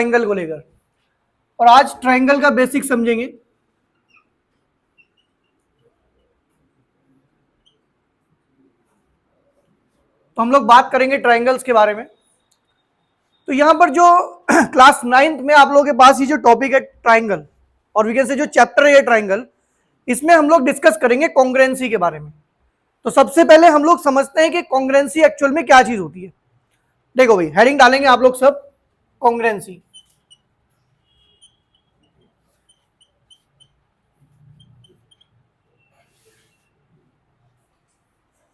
Triangle को लेकर, और आज ट्रायंगल का बेसिक समझेंगे। तो हम लोग बात करेंगे ट्रायंगल्स के बारे में। तो यहां पर जो क्लास 9th में आप लोगों के पास ये जो टॉपिक है ट्रायंगल, और वी कैन से जो चैप्टर है ये ट्रायंगल, इसमें हम लोग डिस्कस करेंगे कॉन्ग्रुएंसी के बारे में। तो सबसे पहले हम लोग समझते हैं कि कॉन्ग्रुएंसी एक्चुअल में क्या चीज होती है। देखो भाई, हेडिंग डालेंगे आप लोग सब, कॉन्ग्रुएंसी।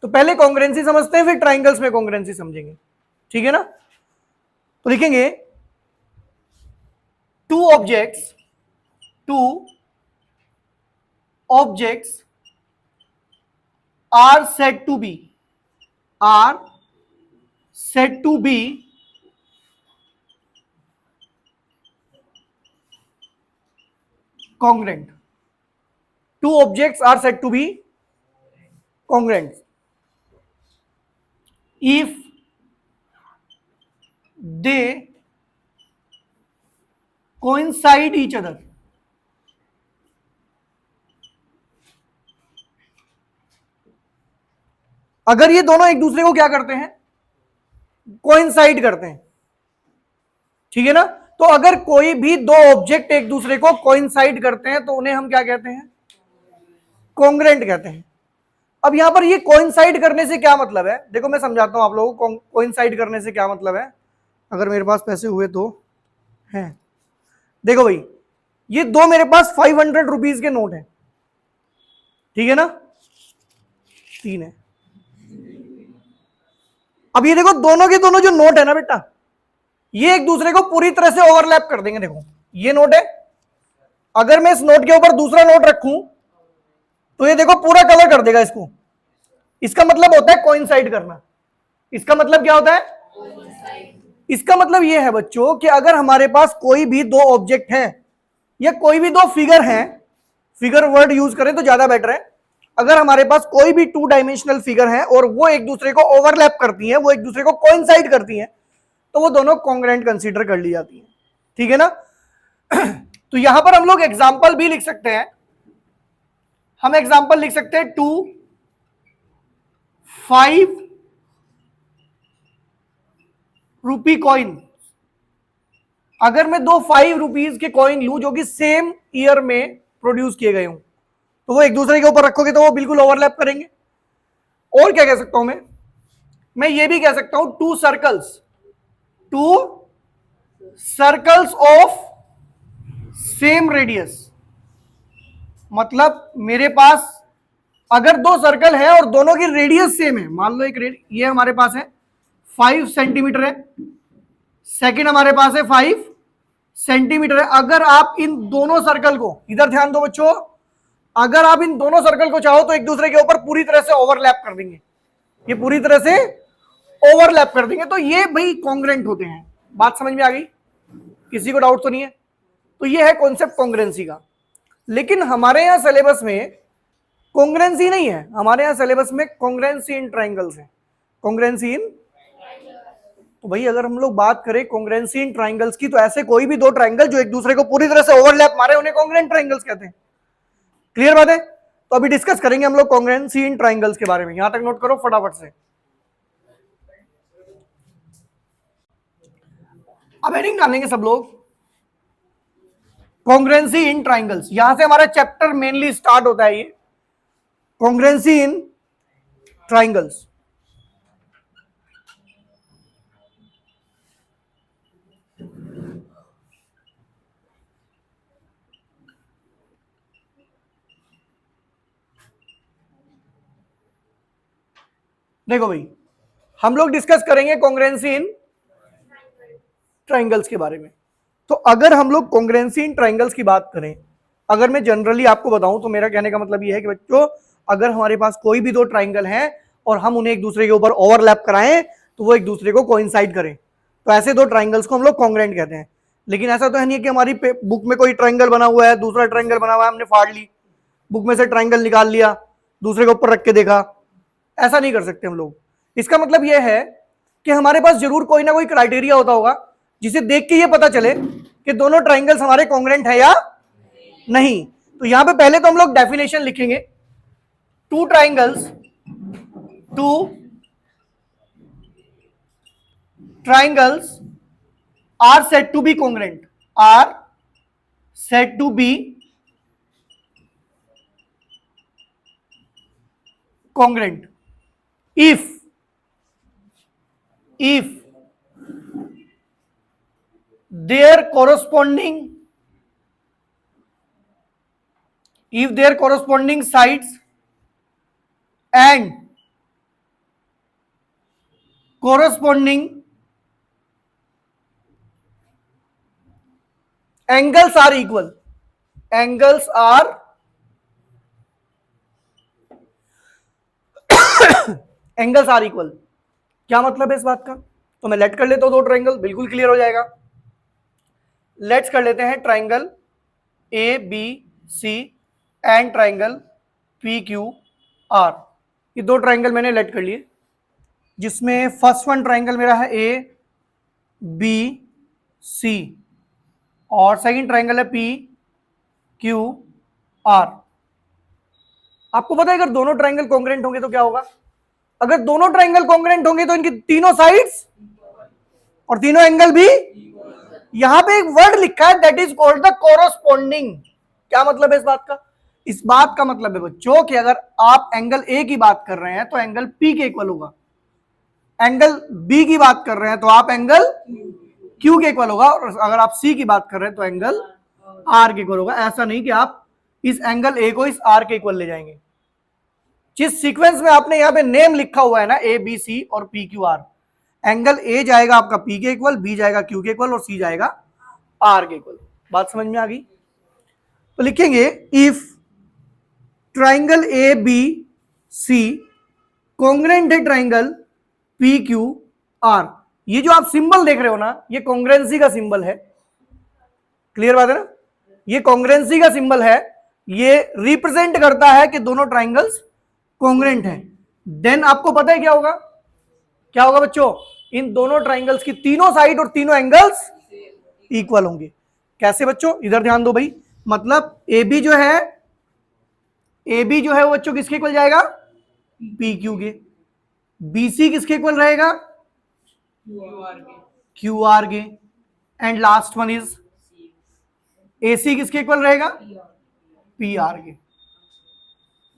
तो पहले कॉन्ग्रुएंसी समझते हैं, फिर ट्रायंगल्स में कॉन्ग्रुएंसी समझेंगे, ठीक है ना। तो लिखेंगे two objects are said to be congruent. Two objects are said to be congruent if they coincide each other. अगर ये दोनों एक दूसरे को क्या करते हैं, कोइंसाइड करते हैं, ठीक है ना। तो अगर कोई भी दो ऑब्जेक्ट एक दूसरे को कोइंसाइड करते हैं तो उन्हें हम क्या कहते हैं, कॉन्ग्रुएंट कहते हैं। अब यहां पर ये कोइंसाइड करने से क्या मतलब है, देखो मैं समझाता हूं आप लोगों को कोइंसाइड करने से क्या मतलब है। अगर मेरे पास पैसे हुए तो हैं, देखो भाई, ये दो मेरे पास 500 रुपीज के नोट हैं, ठीक है ना, तीन है। अब ये देखो दोनों के दोनों जो नोट है ना बेटा, ये एक दूसरे को पूरी तरह से ओवरलैप कर देंगे। देखो ये नोट है, अगर मैं इस नोट के ऊपर दूसरा नोट रखूं तो ये देखो पूरा कवर कर देगा इसको। इसका मतलब होता है कोइंसाइड करना। इसका मतलब क्या होता है, इसका मतलब ये है बच्चों कि अगर हमारे पास कोई भी दो ऑब्जेक्ट हैं या कोई भी दो फिगर हैं, फिगर वर्ड यूज करें तो ज्यादा बेटर है, अगर हमारे पास कोई भी 2 डायमेंशनल फिगर है और वो एक दूसरे को ओवरलैप करती हैं, वो एक दूसरे को कोइंसाइड करती हैं, तो वो दोनों कॉन्ग्रुएंट कंसीडर कर ली जाती है, ठीक है ना। तो यहां पर हम लोग एग्जांपल भी लिख सकते हैं। हम एग्जांपल लिख सकते हैं 2 5 रुपी कॉइन। अगर मैं दो 5 रुपीज के कॉइन लूं जो कि सेम ईयर में प्रोड्यूस किए गए हों, तो वो एक दूसरे के ऊपर रखोगे तो वो बिल्कुल ओवरलैप करेंगे। और क्या कह सकता हूं मैं ये भी कह सकता हूं to circles of same radius. मतलब मेरे पास अगर दो सर्कल है और दोनों की रेडियस सेम है, मान लो एक ये हमारे पास है 5 सेंटीमीटर है, सेकंड हमारे पास है 5 सेंटीमीटर है। अगर आप इन दोनों सर्कल को, इधर ध्यान दो बच्चों, अगर आप इन दोनों सर्कल को चाहो तो एक दूसरे के ऊपर पूरी तरह से ओवरलैप कर देंगे, ये पूरी तरह से ओवरलैप कर देंगे, तो ये भाई कॉन्ग्रुएंट होते हैं। बात समझ में आ गई, किसी को डाउट तो नहीं है। तो ये है कॉन्सेप्ट कॉन्ग्रुएंसी का। लेकिन हमारे यहां सिलेबस में कॉन्ग्रुएंसी नहीं है, हमारे यहां सिलेबस में कॉन्ग्रुएंसी इन ट्रायंगल्स है, कॉन्ग्रुएंसी इन। तो भाई अगर हम लोग बात करें कॉन्ग्रुएंसी इन ट्रायंगल्स की, तो ऐसे कोई भी दो ट्रायंगल जो एक दूसरे को पूरी तरह से ओवरलैप मारे उन्हें कॉन्ग्रुएंट ट्रायंगल्स कहते हैं। क्लियर बात है। तो अभी डिस्कस करेंगे हम लोग कॉन्ग्रुएंसी इन ट्रायंगल्स के बारे में। यहां तक नोट करो फटाफट से। अब हेडिंग डालेंगे सब लोग, कॉन्ग्रुएंसी इन ट्रायंगल्स। यहां से हमारा चैप्टर मेनली स्टार्ट होता है, ये कॉन्ग्रुएंसी इन ट्रायंगल्स। देखो भाई, हम लोग डिस्कस करेंगे कॉन्ग्रुएंसी इन ट्रायंगल्स के बारे में। तो अगर हम लोग कॉन्ग्रुएंसी इन ट्रायंगल्स की बात करें, अगर मैं जनरली आपको बताऊं तो मेरा कहने का मतलब यह है कि बच्चों अगर हमारे पास कोई भी दो ट्रायंगल हैं और हम उन्हें एक दूसरे के ऊपर ओवरलैप कराएं तो वो एक दूसरे को कोइंसाइड करें, तो ऐसे दो ट्रायंगल्स को हम लोग कॉन्ग्रुएंट कहते हैं। लेकिन ऐसा तो है नहीं कि हमारी बुक में कोई ट्रायंगल बना हुआ है, दूसरा ट्रायंगल बना हुआ है, हमने फाड़ ली, बुक में से ट्रायंगल निकाल लिया, दूसरे के ऊपर रख के देखा। ऐसा नहीं कर सकते हम लोग। इसका मतलब यह है कि हमारे पास जरूर कोई ना कोई क्राइटेरिया होता होगा जिसे देख के ये पता चले कि दोनों ट्राइंगल्स हमारे कॉन्ग्रेंट है या नहीं। तो यहां पे पहले तो हम लोग डेफिनेशन लिखेंगे, two triangles are said to be congruent, are said to be congruent if their corresponding sides and corresponding angles are equal, angles are angles are equal. क्या मतलब है इस बात का? तो मैं लेट कर लेता हूं दो ट्राइंगल, बिल्कुल क्लियर हो जाएगा। लेट्स कर लेते हैं triangle A B C and triangle P Q R. ये दो ट्राइंगल मैंने लेट कर लिए, जिसमें फर्स्ट वन ट्राइंगल मेरा है ए बी सी और सेकंड ट्राइंगल है पी क्यू आर। आपको पता है अगर दोनों ट्राइंगल कॉन्ग्रेंट होंगे तो क्या होगा? अगर दोनों ट्राइंगल कॉन्ग्रेंट होंगे तो इनकी तीनों साइड्स और तीनों एंगल भी, यहां पे एक वर्ड लिखा है that is called the corresponding. क्या मतलब है इस बात का? इस बात का मतलब है बच्चों कि अगर आप एंगल ए की बात कर रहे हैं तो एंगल पी के इक्वल होगा, एंगल बी की बात कर रहे हैं तो आप एंगल क्यू के इक्वल होगा, और अगर आप सी की बात कर रहे हैं तो एंगल आर के इक्वल होगा। ऐसा नहीं कि आप इस एंगल ए को इस आर के इक्वल ले जाएंगे। जिस सीक्वेंस में आपने यहां पे नेम लिखा हुआ है ना ए बी सी और P Q are, angle A जाएगा आपका पी के इक्वल, बी जाएगा क्यू के इक्वल और सी जाएगा आर के इक्वल। बात समझ में आ गई? तो लिखेंगे if triangle A B C congruent है ट्राइंगल पी क्यू आर। ये जो आप सिंबल देख रहे हो ना, ये कॉन्ग्रेंसी का सिंबल है। क्लियर बात है ना? ये कॉन्ग्रेंसी का सिंबल है, ये रिप्रेजेंट करता है कि दोनों ट्राइंगल्स कॉन्ग्रेंट हैं। देन आपको पता है क्या होगा? क्या होगा बच्चों? इन दोनों ट्राइंगल्स की तीनों साइड और तीनों एंगल्स इक्वल होंगे। कैसे बच्चों? इधर ध्यान दो भाई। मतलब ए बी जो है वो बच्चों किसके इक्वल जाएगा? पी क्यू के। बी सी किसके इक्वल रहेगा? क्यू आर के। And last one is A C किसके इक्वल रहेगा? पी आर के।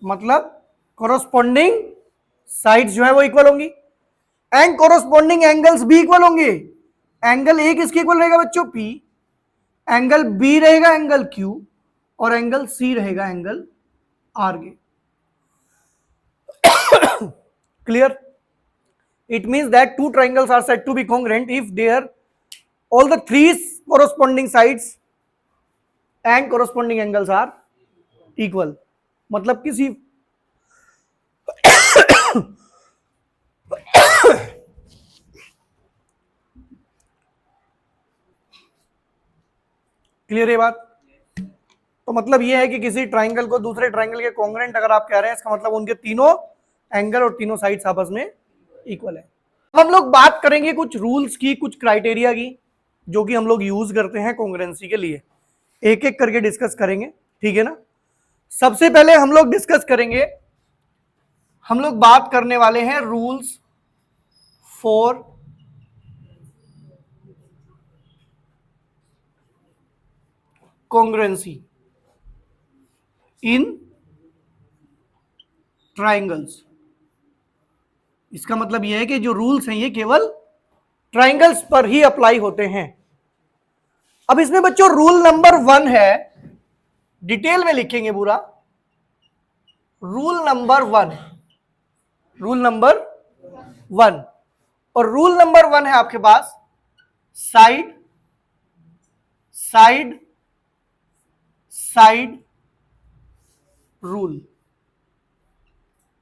मतलब कोरोस्पोंडिंग साइड्स जो है वो इक्वल होंगी एंड कोरोस्पोंडिंग एंगल्स भी इक्वल होंगे। एंगल ए किसके इक्वल रहेगा बच्चों? पी। एंगल बी रहेगा एंगल क्यू और एंगल सी रहेगा एंगल आर के। Clear? It means that two triangles are said to be congruent if their all the three corresponding sides and corresponding angles are equal. मतलब किसी clear है बात? तो मतलब ये है कि किसी ट्राइंगल को दूसरे ट्राइंगल के कॉन्ग्रेंट अगर आप कह रहे हैं, इसका मतलब उनके तीनों एंगल और तीनों साइड्स आपस में इक्वल है। अब हम लोग बात करेंगे कुछ रूल्स की, कुछ क्राइटेरिया की, जो कि हम लोग यूज करते हैं कॉन्ग्रेंसी के लिए। एक एक करके डिस्कस करेंगे, ठीक है ना? सबसे पहले हम लोग डिस्कस करेंगे, हम लोग बात करने वाले हैं रूल्स फॉर कॉन्ग्रेंसी इन ट्राइंगल्स। इसका मतलब यह है कि जो रूल्स हैं ये केवल ट्राइंगल्स पर ही अप्लाई होते हैं। अब इसमें बच्चों रूल नंबर 1 है, डिटेल में लिखेंगे पूरा। रूल नंबर 1, रूल नंबर 1, और रूल नंबर 1 है आपके पास side side side rule.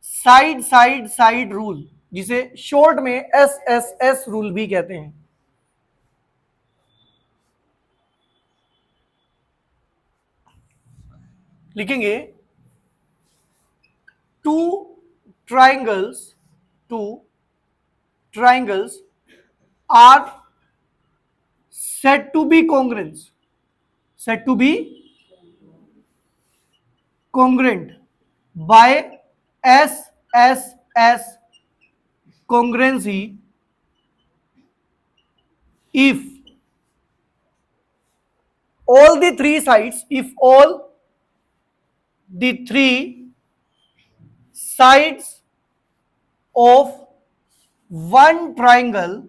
Side side side rule, जिसे शॉर्ट में SSS रूल भी कहते हैं। लिखेंगे two triangles are said to be congruent, said to be congruent by SSS congruency if all the three sides, if all the three sides of one triangle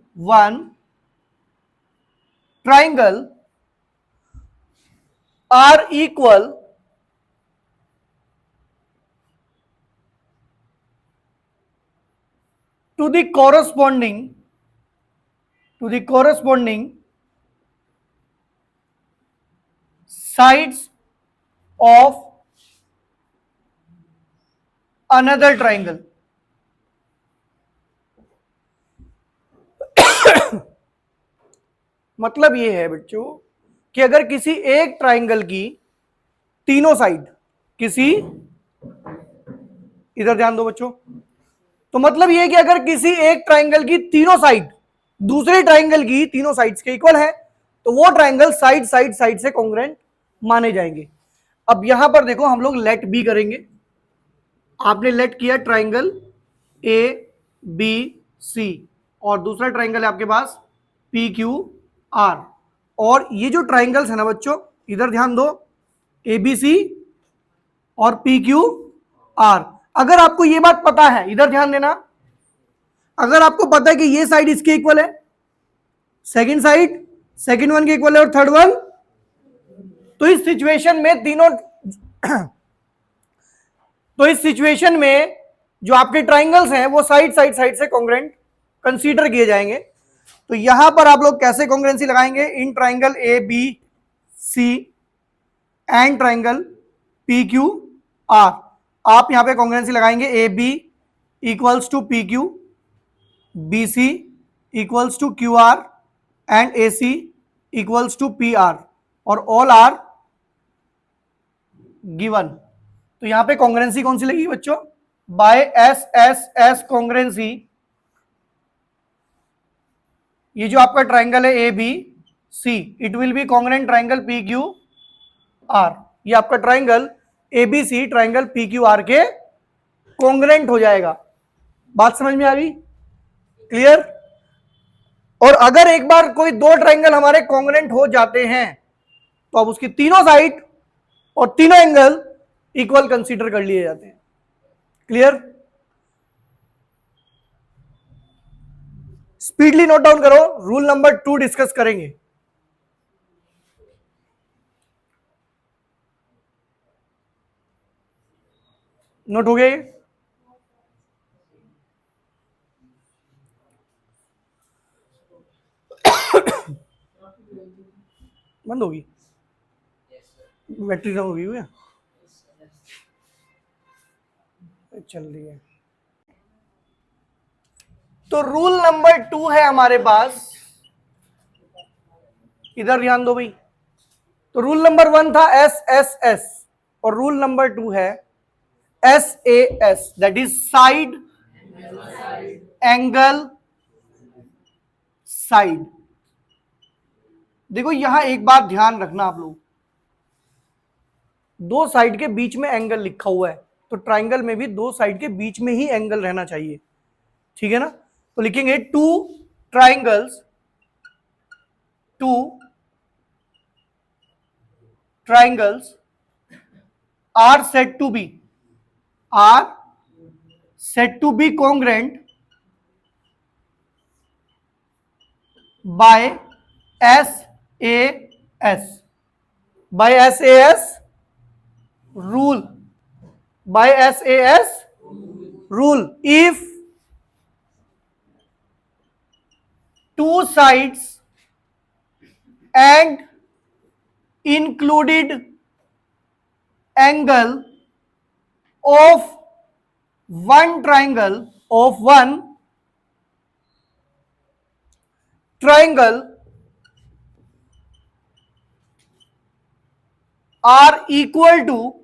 are equal to the corresponding sides of another triangle. मतलब ये है बच्चों कि अगर किसी एक triangle की तीनों साइड, किसी, इधर ध्यान दो बच्चों, तो मतलब ये है कि अगर किसी एक ट्राइंगल की तीनों साइड दूसरे ट्राइंगल की तीनों साइड्स के इक्वल है तो वो ट्राइंगल साइड साइड साइड से कॉन्ग्रुएंट माने जाएंगे। अब यहां पर देखो हम लोग लेट बी करेंगे। आपने लेट किया ट्राइंगल ए बी सी और दूसरा ट्राइंगल है आपके पास पी क्यू आर, और ये जो ट्राइंगल्स है ना बच्चों, इधर ध्यान दो, ए बी सी और पी क्यू आर। अगर आपको ये बात पता है, इधर ध्यान देना, अगर आपको पता है कि ये साइड इसके इक्वल है, सेकंड साइड सेकंड वन के इक्वल है और थर्ड वन, तो इस सिचुएशन में तीनों तो इस सिचुएशन में जो आपके ट्राइंगल्स हैं वो साइड साइड साइड से कॉन्ग्रुएंट कंसीडर किए जाएंगे। तो यहां पर आप लोग कैसे कॉन्ग्रुएंसी लगाएंगे? In triangle A B C and triangle P Q R, आप यहां पे कॉन्ग्रुएंसी लगाएंगे A B equals to P Q, B C equals to Q R and A C equals to P R, और all are given. तो यहां पे congruency कौन सी लगेगी बच्चों? By S S S congruency, ये जो आपका ट्राइंगल है A B C, it will be congruent triangle P Q R. ये आपका triangle A B C triangle P Q R के कॉन्ग्रुएंट हो जाएगा। बात समझ में आ गई? क्लियर? और अगर एक बार कोई दो ट्राइंगल हमारे कॉन्ग्रुएंट हो जाते हैं तो अब उसकी तीनों साइड और तीनों एंगल इक्वल कंसीडर कर लिए जाते हैं। क्लियर? स्पीडली नोट डाउन करो, रूल नंबर 2 डिस्कस करेंगे। नोट हो गए? बंद होगी बैटरी, डाउन होगी क्या? चल रही है। तो रूल नंबर 2 है हमारे पास, इधर ध्यान दो भाई। तो रूल नंबर 1 था एस एस एस और रूल नंबर 2 है S A S, that is side angle side. देखो यहां एक बात ध्यान रखना आप लोग, दो साइड के बीच में एंगल लिखा हुआ है तो ट्राइंगल में भी दो साइड के बीच में ही एंगल रहना चाहिए, ठीक है ना? तो लिखेंगे two triangles are said to be congruent by SAS rule, by SAS rule, if two sides and included angle of one triangle are equal to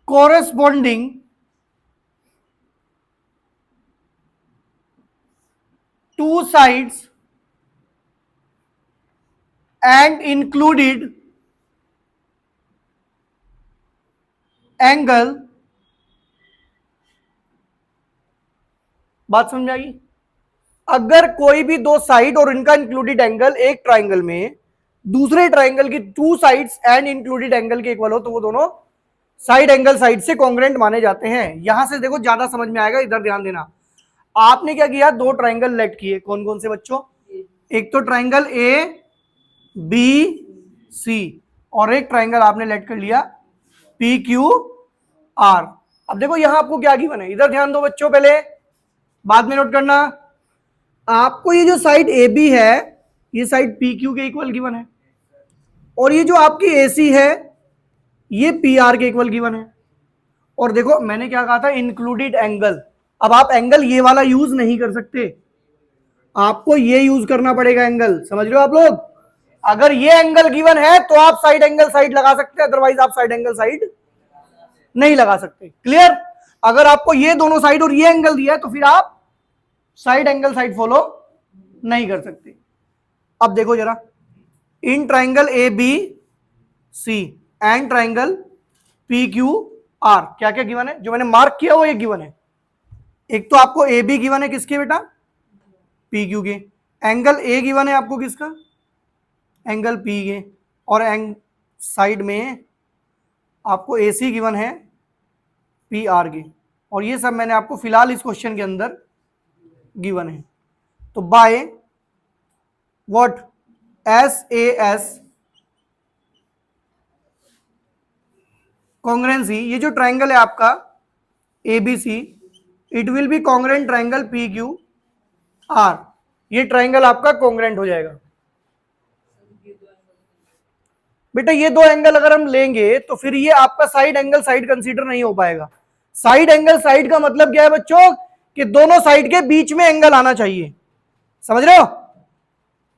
corresponding two sides and included angle, बात समझ में आ गई? अगर कोई भी दो side और इनका इंक्लूडेड एंगल एक ट्राइंगल में दूसरे ट्राइंगल की two sides and included angle के इक्वल हो तो वो दोनों साइड एंगल साइड से कॉन्ग्रेंट माने जाते हैं। यहां से देखो ज्यादा समझ में आएगा, इधर ध्यान देना। आपने क्या किया, दो ट्राइंगल लेट किए, कौन कौन से बच्चों? एक तो ट्राइंगल ए बी सी और एक ट्राइंगल आपने लेट कर लिया पी क्यू आर। अब देखो यहां आपको क्या गिवन है, इधर ध्यान दो बच्चों, पहले बाद में नोट करना। आपको ये जो साइड ए बी है ये साइड पी क्यू के इक्वल गिवन है, और ये जो आपकी ए सी है ये पी आर के इक्वल गिवन है। और देखो मैंने क्या कहा था, इंक्लूडेड एंगल। अब आप एंगल ये वाला यूज नहीं कर सकते, आपको ये यूज करना पड़ेगा एंगल, समझ रहे हो आप लोग? अगर ये एंगल गिवन है तो आप साइड एंगल साइड लगा सकते हैं, अदरवाइज आप साइड एंगल साइड नहीं लगा सकते। क्लियर? अगर आपको ये दोनों साइड और ये एंगल दिया है तो फिर आप साइड एंगल साइड फॉलो नहीं कर सकते। अब देखो जरा, in triangle A B C and triangle P Q R क्या क्या गिवन है? जो मैंने मार्क किया वो एक गिवन है। एक तो आपको ए बी गिवन है, किसके बेटा? पी क्यू के। एंगल ए गिवन है आपको, किसका? एंगल पी के। और साइड में आपको ए सी गिवन है पी आर के। और ये सब मैंने आपको फिलहाल इस क्वेश्चन के अंदर गिवन है। तो by what S A S congruency, ये जो ट्राइंगल है आपका A B C, it will be congruent triangle P Q R. ये ट्राइंगल आपका कॉन्ग्रेंट हो जाएगा। बेटा ये दो एंगल अगर हम लेंगे तो फिर ये आपका साइड एंगल साइड कंसीडर नहीं हो पाएगा। साइड एंगल साइड का मतलब क्या है बच्चों? कि दोनों साइड के बीच में एंगल आना चाहिए, समझ रहे हो?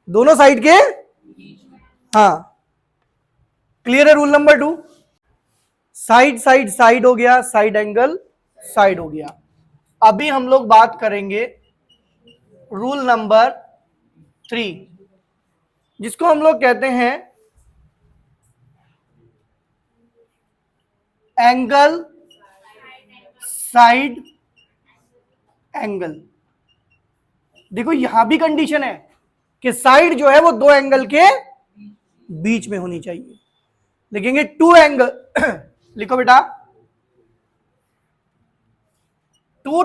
दोनों साइड के, हाँ। क्लियर है rule number 2? Side side side हो गया, साइड एंगल साइड हो गया। अभी हम लोग बात करेंगे रूल नंबर 3, जिसको हम लोग कहते हैं एंगल साइड एंगल। देखो यहां भी कंडीशन है कि साइड जो है वो दो एंगल के बीच में होनी चाहिए। लिखेंगे टू एंगल लिखो बेटा, two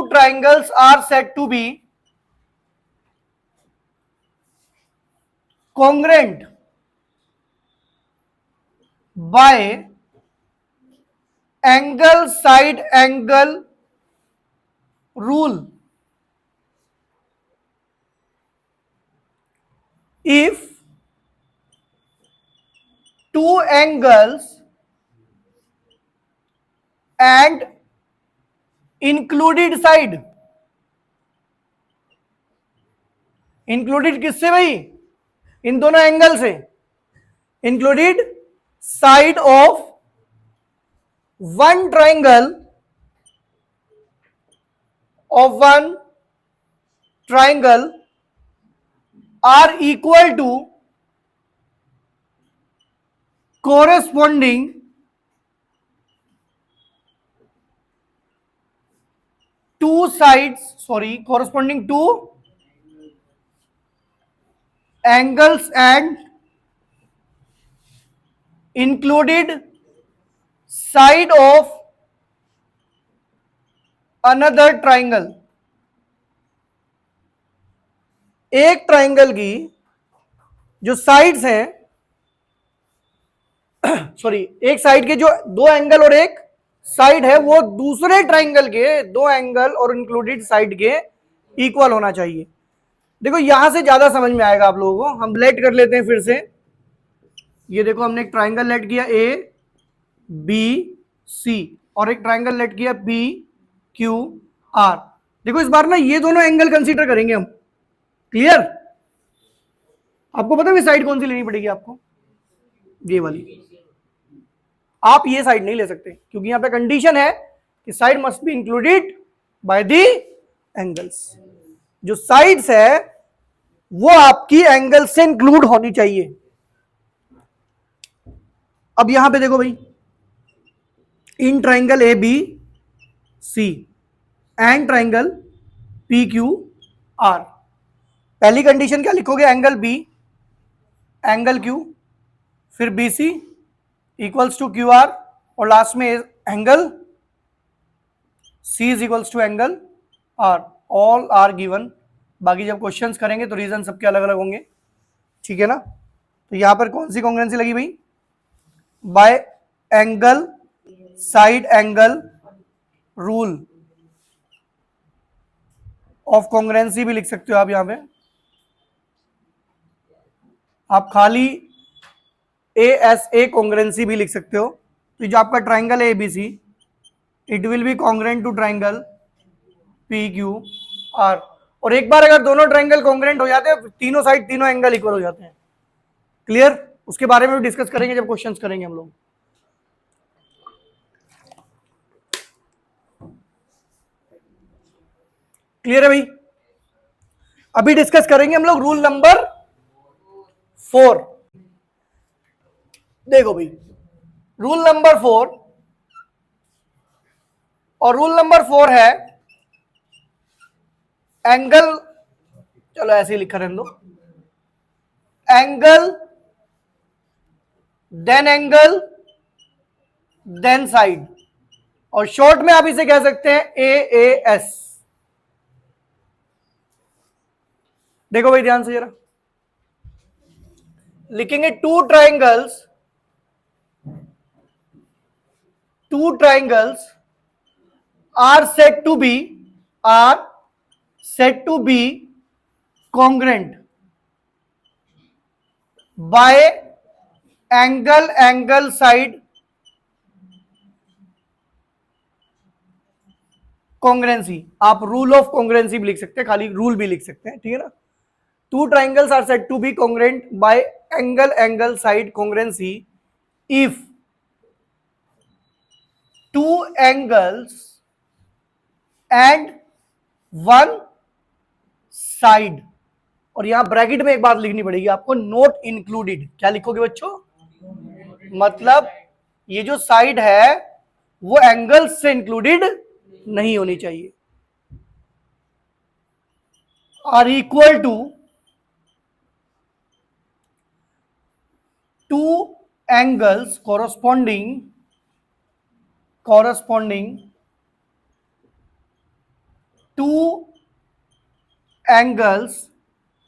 triangles are said to be congruent by angle side angle rule if two angles and included side, included किससे भाई? इन दोनों एंगल से। Included side of one triangle are equal to corresponding to angles and included side of another triangle। एक triangle की जो sides हैं एक साइड के जो दो एंगल और एक साइड है वो दूसरे ट्राइंगल के दो एंगल और इंक्लूडेड साइड के इक्वल होना चाहिए। देखो यहां से ज्यादा समझ में आएगा आप लोगों को। हम लेट कर लेते हैं फिर से। ये देखो हमने एक ट्राइंगल लेट किया ए बी सी और एक ट्राइंगल लेट किया पी क्यू आर। देखो इस बार ना ये दोनों एंगल कंसीडर करेंगे हम। क्लियर? आपको पता है साइड कौन सी लेनी पड़ेगी आपको? ये वाली। आप ये साइड नहीं ले सकते क्योंकि यहां पे कंडीशन है कि side must be included by the angles. जो साइड्स है वो आपकी एंगल से इंक्लूड होनी चाहिए। अब यहां पे देखो भाई, in triangle A B C and triangle P Q R, पहली कंडीशन क्या लिखोगे, एंगल बी एंगल क्यू, फिर B C equals to Q R, और लास्ट में angle C is equals to angle R, all are given. बाकी जब questions करेंगे तो रीजन सबके अलग अलग होंगे, ठीक है ना। तो यहां पर कौन सी कॉन्ग्रुएंसी लगी भाई, bye angle side angle rule of congruency भी लिख सकते हो आप। यहां पे आप खाली ए एस ए कॉन्ग्रुएंसी भी लिख सकते हो। तो जो आपका ट्राइंगल है ABC, it will be congruent to triangle P Q R. और एक बार अगर दोनों ट्राइंगल कॉन्ग्रुएंट हो जाते हैं, तीनों साइड तीनों एंगल इक्वल हो जाते हैं। क्लियर, उसके बारे में भी डिस्कस करेंगे जब क्वेश्चंस करेंगे हम लोग। क्लियर है भाई। अभी डिस्कस करेंगे हम लोग रूल नंबर 4। देखो भाई, रूल नंबर 4, और रूल नंबर 4 है एंगल, चलो ऐसे ही लिखा रहने दो, एंगल देन साइड, और शॉर्ट में आप इसे कह सकते हैं ए ए एस। देखो भाई ध्यान से जरा, लिखेंगे two triangles are said to be congruent by angle side congruency। आप रूल ऑफ कॉन्ग्रुएंसी भी लिख सकते हैं, खाली रूल भी लिख सकते हैं, ठीक है ना। Two triangles are said to be congruent by angle side congruency if two angles and one side, और यहां ब्रैकेट में एक बात लिखनी पड़ेगी आपको, नोट इंक्लूडेड। क्या लिखोगे बच्चों, मतलब ये जो साइड है वो एंगल से इंक्लूडेड नहीं होनी चाहिए, are equal to two angles corresponding two angles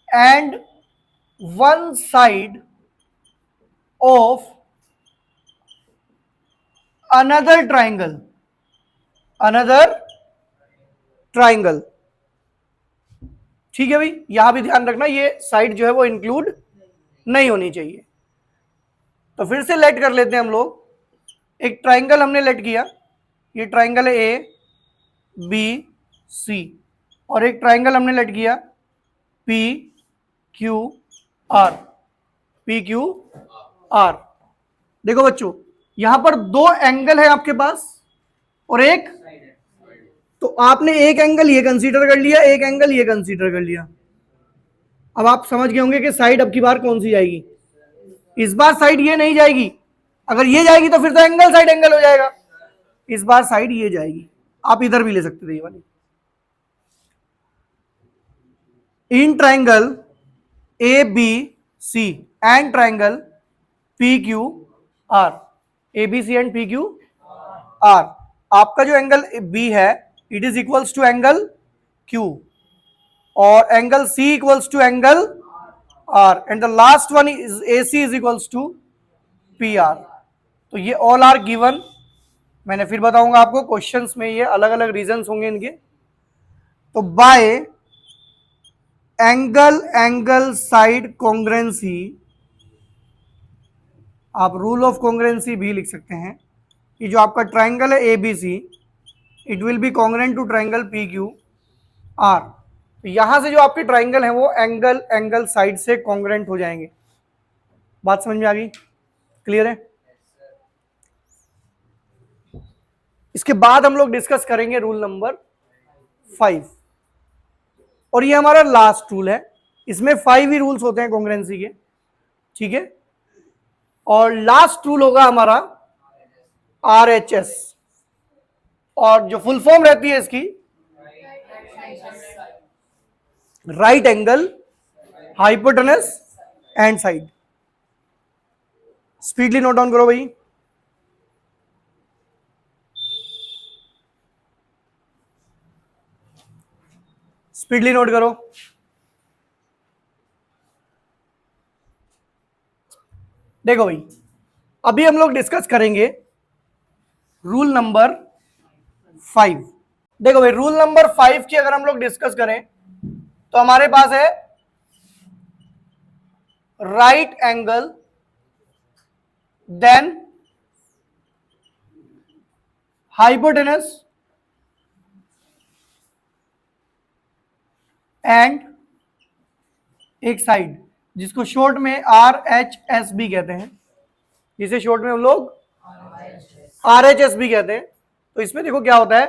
and one side of another triangle। ठीक है भाई, यहां भी ध्यान रखना, ये साइड जो है वो इंक्लूड नहीं होनी चाहिए। तो फिर से लेट कर लेते हैं हम लोग, एक ट्राइंगल हमने लेट किया, ये ट्राइंगल है ए बी सी, और एक ट्राइंगल हमने लेट किया पी क्यू आर, देखो बच्चों, यहां पर दो एंगल है आपके पास और एक, तो आपने एक एंगल ये कंसीडर कर लिया, एक एंगल ये कंसीडर कर लिया। अब आप समझ गए होंगे कि साइड अब की बार कौन सी जाएगी। इस बार साइड ये नहीं जाएगी, अगर ये जाएगी तो फिर तो एंगल साइड एंगल हो जाएगा। इस बार साइड ये जाएगी, आप इधर भी ले सकते थे ये वाली। इन triangle A B C and triangle P Q R, A B C and P Q R, आपका जो एंगल बी है it is equals to angle Q, और angle C equals to angle R, and the last one is A C is equals to P R. तो ये all are given, मैंने फिर बताऊंगा आपको क्वेश्चंस में, ये अलग अलग रीजंस होंगे इनके। तो बाय एंगल साइड कॉन्ग्रुएंसी, आप रूल ऑफ कॉन्ग्रुएंसी भी लिख सकते हैं कि जो आपका ट्राइंगल है A B C, it will be congruent to triangle P Q R. तो यहां से जो आपके ट्राइंगल है वो एंगल साइड से कॉन्ग्रुएंट हो जाएंगे। बात समझ में आ गई, क्लियर है। इसके बाद हम लोग डिस्कस करेंगे रूल नंबर 5, और ये हमारा लास्ट रूल है। इसमें 5 ही रूल्स होते हैं कॉन्ग्रुएंसी के, ठीक है। और लास्ट रूल होगा हमारा RHS, और जो फुल फॉर्म रहती है इसकी right angle, hypotenuse and side. Speedly note down करो भाई। स्पीडली नोट करो। देखो भाई, अभी हम लोग डिस्कस करेंगे रूल नंबर 5। देखो भाई, रूल नंबर 5 की अगर हम लोग डिस्कस करें तो हमारे पास है right angle, then hypotenuse and एक साइड, जिसको शॉर्ट में RHS भी कहते हैं, जिसे शॉर्ट में हम लोग RHS भी कहते हैं। तो इसमें देखो क्या होता है,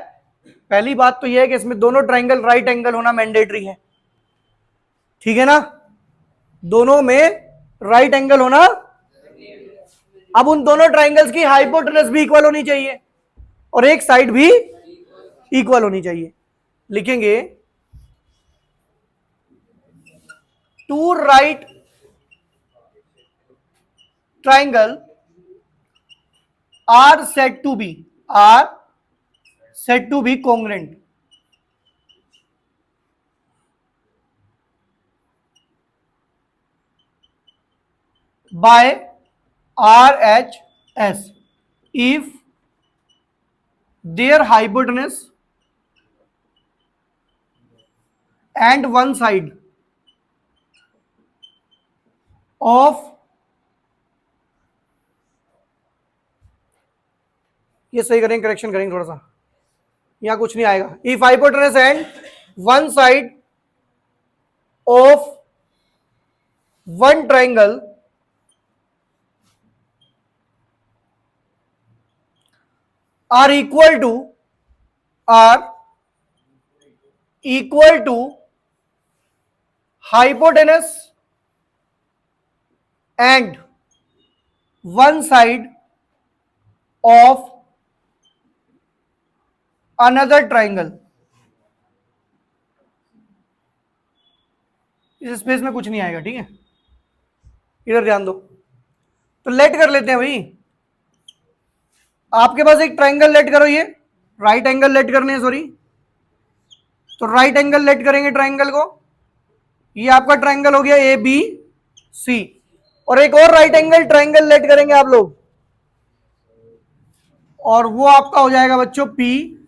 पहली बात तो यह है कि इसमें दोनों ट्राइंगल राइट एंगल होना मैंडेटरी है, ठीक है ना, दोनों में राइट एंगल होना। अब उन दोनों ट्राइंगल्स की हाइपोटेनस भी इक्वल होनी चाहिए और एक साइड भी इक्वल होनी चाहिए। लिखेंगे two right triangle are said to be congruent by RHS if their hypotenuse and one side of, ये सही करेंगे, करेक्शन करेंगे थोड़ा सा, यहां कुछ नहीं आएगा। If hypotenuse and one side of one triangle are equal to hypotenuse and one side of another triangle। इस स्पेस में कुछ नहीं आएगा, ठीक है, इधर ध्यान दो। तो लेट कर लेते हैं भाई, आपके पास एक ट्राइंगल लेट करो, ये राइट एंगल लेट करने हैं, सॉरी। तो राइट एंगल लेट करेंगे ट्राइंगल को, ये आपका ट्राइंगल हो गया ABC, और एक और राइट एंगल ट्राइंगल लेट करेंगे आप लोग, और वो आपका हो जाएगा बच्चों PQ।